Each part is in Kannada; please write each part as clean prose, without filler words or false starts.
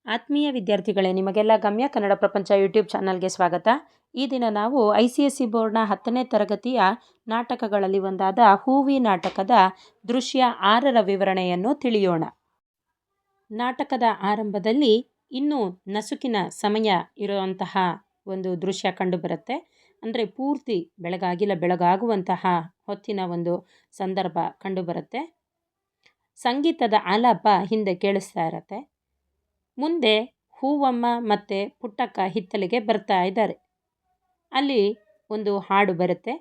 ಆತ್ಮೀಯ ವಿದ್ಯಾರ್ಥಿಗಳೇ, ನಿಮಗೆಲ್ಲ ಗಮ್ಯ ಕನ್ನಡ ಪ್ರಪಂಚ ಯೂಟ್ಯೂಬ್ ಚಾನಲ್ಗೆ ಸ್ವಾಗತ. ಈ ದಿನ ನಾವು ICSE ಬೋರ್ಡ್ನ 10ನೇ ತರಗತಿಯ ನಾಟಕಗಳಲ್ಲಿ ಒಂದಾದ ಹೂವಿ ನಾಟಕದ ದೃಶ್ಯ 6ರ ವಿವರಣೆಯನ್ನು ತಿಳಿಯೋಣ. ನಾಟಕದ ಆರಂಭದಲ್ಲಿ ಇನ್ನೂ ನಸುಕಿನ ಸಮಯ ಇರುವಂತಹ ಒಂದು ದೃಶ್ಯ ಕಂಡುಬರುತ್ತೆ. ಅಂದರೆ ಪೂರ್ತಿ ಬೆಳಗಾಗುವಂತಹ ಹೊತ್ತಿನ ಒಂದು ಸಂದರ್ಭ ಕಂಡುಬರುತ್ತೆ. ಸಂಗೀತದ ಆಲಾಪ ಹಿಂದೆ ಕೇಳಿಸ್ತಾ ಇರತ್ತೆ. ಮುಂದೆ ಹೂವಮ್ಮ ಮತ್ತು ಪುಟ್ಟಕ್ಕ ಹಿತ್ತಲಿಗೆ ಬರ್ತಾ ಇದ್ದಾರೆ. ಅಲ್ಲಿ ಒಂದು ಹಾಡು ಬರುತ್ತೆ.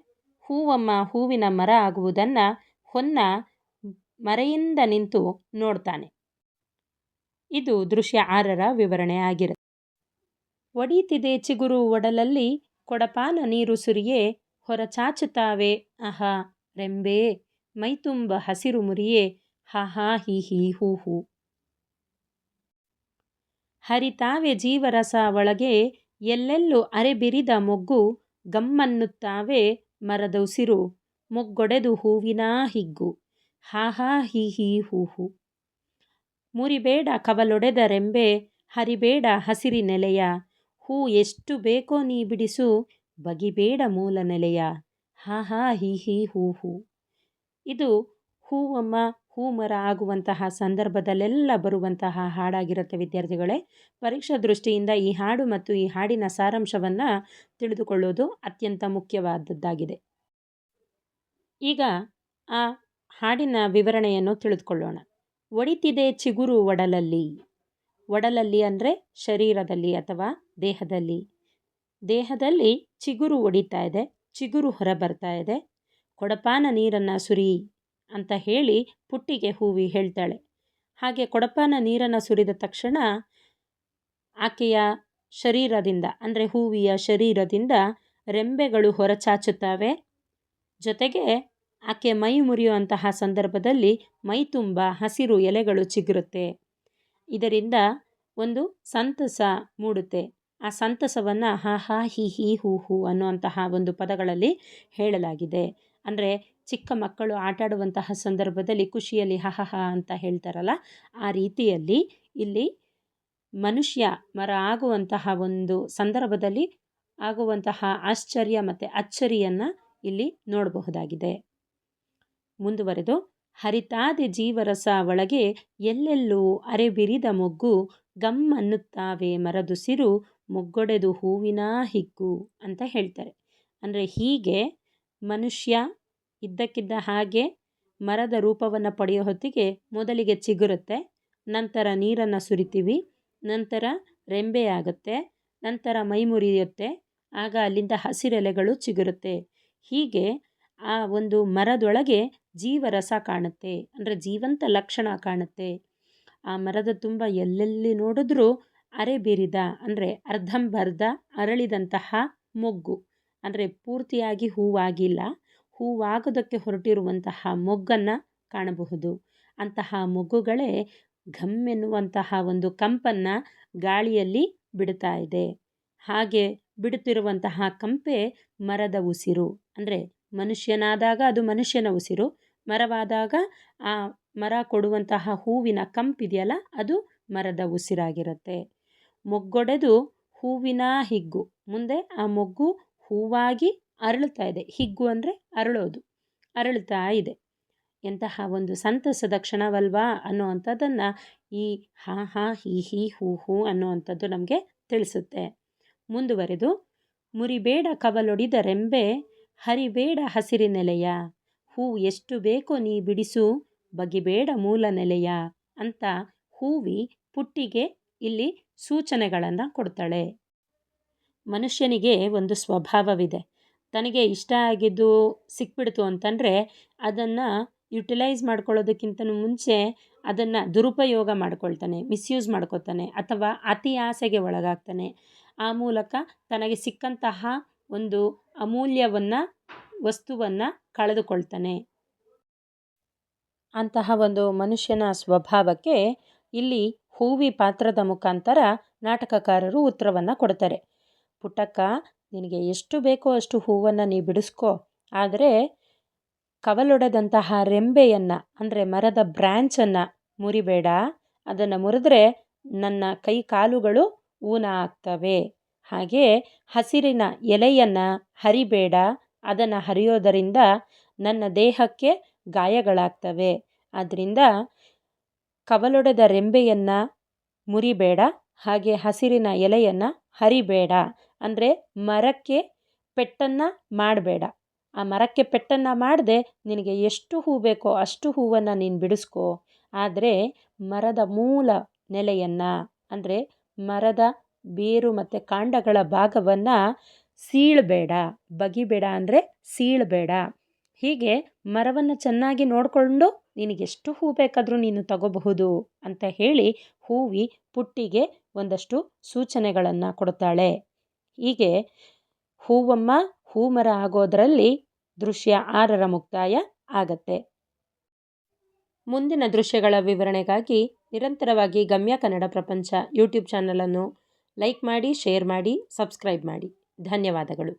ಹೂವಮ್ಮ ಹೂವಿನ ಮರ ಆಗುವುದನ್ನು ಹೊನ್ನ ಮರೆಯಿಂದ ನಿಂತು ನೋಡ್ತಾನೆ. ಇದು ದೃಶ್ಯ 6ರ ವಿವರಣೆ ಆಗಿರುತ್ತೆ. ಒಡೀತಿದೆ ಚಿಗುರು ಒಡಲಲ್ಲಿ, ಕೊಡಪಾನ ನೀರು ಸುರಿಯೇ, ಹೊರಚಾಚುತ್ತಾವೆ ಆಹಾ ರೆಂಬೆ, ಮೈತುಂಬ ಹಸಿರು ಮುರಿಯೇ, ಹಾಹಾ ಹೀ ಹೀ ಹೂ ಹೂ. ಹರಿತಾವೆ ಜೀವರಸ ಒಳಗೆ, ಎಲ್ಲೆಲ್ಲೂ ಅರೆಬಿರಿದ ಮೊಗ್ಗು, ಗಮ್ಮನ್ನುತ್ತಾವೆ ಮರದ ಉಸಿರು, ಮೊಗ್ಗೊಡೆದು ಹೂವಿನ ಹಿಗ್ಗು, ಹಾಹಾ ಹೀ ಹೀ ಹೂ ಹೂ. ಮುರಿಬೇಡ ಕವಲೊಡೆದ ರೆಂಬೆ, ಹರಿಬೇಡ ಹಸಿರಿ ನೆಲೆಯ, ಹೂ ಎಷ್ಟು ಬೇಕೋ ನೀ ಬಿಡಿಸು, ಬಗಿಬೇಡ ಮೂಲ ನೆಲೆಯ, ಹಾಹಾ ಹೀ ಹೀ ಹೂ ಹೂ. ಇದು ಹೂವಮ್ಮ ಹೂಮರ ಆಗುವಂತಹ ಸಂದರ್ಭದಲ್ಲೆಲ್ಲ ಬರುವಂತಹ ಹಾಡಾಗಿರುತ್ತೆ ವಿದ್ಯಾರ್ಥಿಗಳೇ. ಪರೀಕ್ಷಾ ದೃಷ್ಟಿಯಿಂದ ಈ ಹಾಡು ಮತ್ತು ಈ ಹಾಡಿನ ಸಾರಾಂಶವನ್ನು ತಿಳಿದುಕೊಳ್ಳೋದು ಅತ್ಯಂತ ಮುಖ್ಯವಾದದ್ದಾಗಿದೆ. ಈಗ ಆ ಹಾಡಿನ ವಿವರಣೆಯನ್ನು ತಿಳಿದುಕೊಳ್ಳೋಣ. ಒಡಿತಿದೆ ಚಿಗುರು ಒಡಲಲ್ಲಿ. ಒಡಲಲ್ಲಿ ಅಂದರೆ ಶರೀರದಲ್ಲಿ ಅಥವಾ ದೇಹದಲ್ಲಿ. ದೇಹದಲ್ಲಿ ಚಿಗುರು ಒಡಿತಾ ಇದೆ, ಚಿಗುರು ಹೊರ ಬರ್ತಾ ಇದೆ. ಕೊಡಪಾನ ನೀರನ್ನು ಸುರಿ ಅಂತ ಹೇಳಿ ಪುಟ್ಟಿಗೆ ಹೂವಿ ಹೇಳ್ತಾಳೆ. ಹಾಗೆ ಕೊಡಪಾನ ನೀರನ್ನು ಸುರಿದ ತಕ್ಷಣ ಆಕೆಯ ಶರೀರದಿಂದ ಅಂದರೆ ಹೂವಿಯ ಶರೀರದಿಂದ ರೆಂಬೆಗಳು ಹೊರಚಾಚುತ್ತವೆ. ಜೊತೆಗೆ ಆಕೆ ಮೈ ಮುರಿಯುವಂತಹ ಸಂದರ್ಭದಲ್ಲಿ ಮೈ ತುಂಬ ಹಸಿರು ಎಲೆಗಳು ಚಿಗುರುತ್ತೆ. ಇದರಿಂದ ಒಂದು ಸಂತಸ ಮೂಡುತ್ತೆ. ಆ ಸಂತಸವನ್ನು ಹಾಹಾ ಹೀ ಹೀ ಹೂ ಹೂ ಅನ್ನುವಂತಹ ಒಂದು ಪದಗಳಲ್ಲಿ ಹೇಳಲಾಗಿದೆ. ಅಂದರೆ ಚಿಕ್ಕ ಮಕ್ಕಳು ಆಟಾಡುವಂತಹ ಸಂದರ್ಭದಲ್ಲಿ ಖುಷಿಯಲ್ಲಿ ಹಹಹ ಅಂತ ಹೇಳ್ತಾರಲ್ಲ, ಆ ರೀತಿಯಲ್ಲಿ ಇಲ್ಲಿ ಮನುಷ್ಯ ಮರ ಆಗುವಂತಹ ಒಂದು ಸಂದರ್ಭದಲ್ಲಿ ಆಗುವಂತಹ ಆಶ್ಚರ್ಯ ಮತ್ತು ಅಚ್ಚರಿಯನ್ನು ಇಲ್ಲಿ ನೋಡಬಹುದಾಗಿದೆ. ಮುಂದುವರೆದು, ಹರಿತಾದೆ ಜೀವರಸ ಒಳಗೆ, ಎಲ್ಲೆಲ್ಲೂ ಅರೆಬಿರಿದ ಮೊಗ್ಗು, ಗಮ್ ಅನ್ನುತ್ತಾವೆ ಮರದುಸಿರು, ಮೊಗ್ಗೊಡೆದು ಹೂವಿನ ಹಿಗ್ಗು ಅಂತ ಹೇಳ್ತಾರೆ. ಅಂದರೆ ಹೀಗೆ ಮನುಷ್ಯ ಇದ್ದಕ್ಕಿದ್ದ ಹಾಗೆ ಮರದ ರೂಪವನ್ನು ಪಡೆಯೋ ಹೊತ್ತಿಗೆ ಮೊದಲಿಗೆ ಚಿಗುರುತ್ತೆ, ನಂತರ ನೀರನ್ನು ಸುರಿತೀವಿ, ನಂತರ ರೆಂಬೆ ಆಗುತ್ತೆ, ನಂತರ ಮೈ ಮುರಿಯುತ್ತೆ, ಆಗ ಅಲ್ಲಿಂದ ಹಸಿರೆಲೆಗಳು ಚಿಗುರುತ್ತೆ. ಹೀಗೆ ಆ ಒಂದು ಮರದೊಳಗೆ ಜೀವರಸ ಕಾಣುತ್ತೆ, ಅಂದರೆ ಜೀವಂತ ಲಕ್ಷಣ ಕಾಣುತ್ತೆ. ಆ ಮರದ ತುಂಬ ಎಲ್ಲೆಲ್ಲಿ ನೋಡಿದ್ರೂ ಅರೆಬಿರಿದ ಅಂದರೆ ಅರ್ಧಂಬರ್ಧ ಅರಳಿದಂತಹ ಮೊಗ್ಗು, ಅಂದರೆ ಪೂರ್ತಿಯಾಗಿ ಹೂವಾಗಿಲ್ಲ, ಹೂವಾಗೋದಕ್ಕೆ ಹೊರಟಿರುವಂತಹ ಮೊಗ್ಗನ್ನು ಕಾಣಬಹುದು. ಅಂತಹ ಮೊಗ್ಗುಗಳೇ ಘಮ್ ಎನ್ನುವಂತಹ ಒಂದು ಕಂಪನ್ನು ಗಾಳಿಯಲ್ಲಿ ಬಿಡ್ತಾ ಇದೆ. ಹಾಗೆ ಬಿಡುತ್ತಿರುವಂತಹ ಕಂಪೆ ಮರದ ಉಸಿರು. ಅಂದರೆ ಮನುಷ್ಯನಾದಾಗ ಅದು ಮನುಷ್ಯನ ಉಸಿರು, ಮರವಾದಾಗ ಆ ಮರ ಕೊಡುವಂತಹ ಹೂವಿನ ಕಂಪಿದೆಯಲ್ಲ ಅದು ಮರದ ಉಸಿರಾಗಿರುತ್ತೆ. ಮೊಗ್ಗೊಡೆದು ಹೂವಿನ ಹಿಗ್ಗು, ಮುಂದೆ ಆ ಮೊಗ್ಗು ಹೂವಾಗಿ ಅರಳುತ್ತಾ ಇದೆ. ಹಿಗ್ಗು ಅಂದರೆ ಅರಳೋದು, ಅರಳುತ್ತಾ ಇದೆ. ಎಂತಹ ಒಂದು ಸಂತಸದ ಕ್ಷಣವಲ್ವಾ ಅನ್ನುವಂಥದ್ದನ್ನು ಈ ಹಾ ಹಾ ಹೀ ಹೀ ಹೂ ಹೂ ಅನ್ನುವಂಥದ್ದು ನಮಗೆ ತಿಳಿಸುತ್ತೆ. ಮುಂದುವರೆದು, ಮುರಿಬೇಡ ಕವಲೊಡಿದ ರೆಂಬೆ, ಹರಿಬೇಡ ಹಸಿರಿ ನೆಲೆಯ, ಹೂ ಎಷ್ಟು ಬೇಕೋ ನೀ ಬಿಡಿಸು, ಬಗಿಬೇಡ ಮೂಲ ನೆಲೆಯ ಅಂತ ಹೂವಿ ಪುಟ್ಟಿಗೆ ಇಲ್ಲಿ ಸೂಚನೆಗಳನ್ನು ಕೊಡ್ತಾಳೆ. ಮನುಷ್ಯನಿಗೆ ಒಂದು ಸ್ವಭಾವವಿದೆ. ತನಗೆ ಇಷ್ಟ ಆಗಿದ್ದು ಸಿಕ್ಬಿಡ್ತು ಅಂತಂದರೆ ಅದನ್ನು ಯುಟಿಲೈಸ್ ಮಾಡ್ಕೊಳ್ಳೋದಕ್ಕಿಂತ ಮುಂಚೆ ಅದನ್ನು ದುರುಪಯೋಗ ಮಾಡ್ಕೊಳ್ತಾನೆ, ಮಿಸ್ಯೂಸ್ ಮಾಡ್ಕೊತಾನೆ, ಅಥವಾ ಅತಿ ಆಸೆಗೆ ಒಳಗಾಗ್ತಾನೆ. ಆ ಮೂಲಕ ತನಗೆ ಸಿಕ್ಕಂತಹ ಒಂದು ಅಮೂಲ್ಯವನ್ನು ವಸ್ತುವನ್ನು ಕಳೆದುಕೊಳ್ತಾನೆ. ಅಂತಹ ಒಂದು ಮನುಷ್ಯನ ಸ್ವಭಾವಕ್ಕೆ ಇಲ್ಲಿ ಹೂವಿ ಪಾತ್ರದ ಮುಖಾಂತರ ನಾಟಕಕಾರರು ಉತ್ತರವನ್ನು ಕೊಡ್ತಾರೆ. ಪುಟ್ಟಕ್ಕ, ನಿನಗೆ ಎಷ್ಟು ಬೇಕೋ ಅಷ್ಟು ಹೂವನ್ನು ನೀ ಬಿಡಿಸ್ಕೊ, ಆದರೆ ಕವಲೊಡೆದಂತಹ ರೆಂಬೆಯನ್ನು ಅಂದರೆ ಮರದ ಬ್ರ್ಯಾಂಚನ್ನು ಮುರಿಬೇಡ. ಅದನ್ನು ಮುರಿದ್ರೆ ನನ್ನ ಕೈ ಕಾಲುಗಳು ಊನ ಆಗ್ತವೆ. ಹಾಗೆ ಹಸಿರಿನ ಎಲೆಯನ್ನು ಹರಿಬೇಡ, ಅದನ್ನು ಹರಿಯೋದರಿಂದ ನನ್ನ ದೇಹಕ್ಕೆ ಗಾಯಗಳಾಗ್ತವೆ. ಆದ್ದರಿಂದ ಕವಲೊಡೆದ ರೆಂಬೆಯನ್ನು ಮುರಿಬೇಡ, ಹಾಗೆ ಹಸಿರಿನ ಎಲೆಯನ್ನು ಹರಿಬೇಡ. ಅಂದರೆ ಮರಕ್ಕೆ ಪೆಟ್ಟನ್ನು ಮಾಡಬೇಡ. ಆ ಮರಕ್ಕೆ ಪೆಟ್ಟನ್ನು ಮಾಡದೆ ನಿನಗೆ ಎಷ್ಟು ಹೂ ಬೇಕೋ ಅಷ್ಟು ಹೂವನ್ನು ನೀನು ಬಿಡಿಸ್ಕೊ. ಆದರೆ ಮರದ ಮೂಲ ನೆಲೆಯನ್ನು, ಅಂದರೆ ಮರದ ಬೇರು ಮತ್ತು ಕಾಂಡಗಳ ಭಾಗವನ್ನು ಸೀಳಬೇಡ, ಬಗಿಬೇಡ ಅಂದರೆ ಸೀಳಬೇಡ. ಹೀಗೆ ಮರವನ್ನು ಚೆನ್ನಾಗಿ ನೋಡಿಕೊಂಡು ನಿನಗೆಷ್ಟು ಹೂ ಬೇಕಾದರೂ ನೀನು ತಗೋಬಹುದು ಅಂತ ಹೇಳಿ ಹೂವಿ ಪುಟ್ಟಿಗೆ ಒಂದಷ್ಟು ಸೂಚನೆಗಳನ್ನು ಕೊಡ್ತಾಳೆ. ಹೀಗೆ ಹೂವಮ್ಮ ಹೂಮರ ಆಗೋದರಲ್ಲಿ ದೃಶ್ಯ 6ರ ಮುಕ್ತಾಯ ಆಗತ್ತೆ. ಮುಂದಿನ ದೃಶ್ಯಗಳ ವಿವರಣೆಗಾಗಿ ನಿರಂತರವಾಗಿ ಗಮ್ಯ ಕನ್ನಡ ಪ್ರಪಂಚ ಯೂಟ್ಯೂಬ್ ಚಾನಲನ್ನು ಲೈಕ್ ಮಾಡಿ, ಶೇರ್ ಮಾಡಿ, ಸಬ್ಸ್ಕ್ರೈಬ್ ಮಾಡಿ. ಧನ್ಯವಾದಗಳು.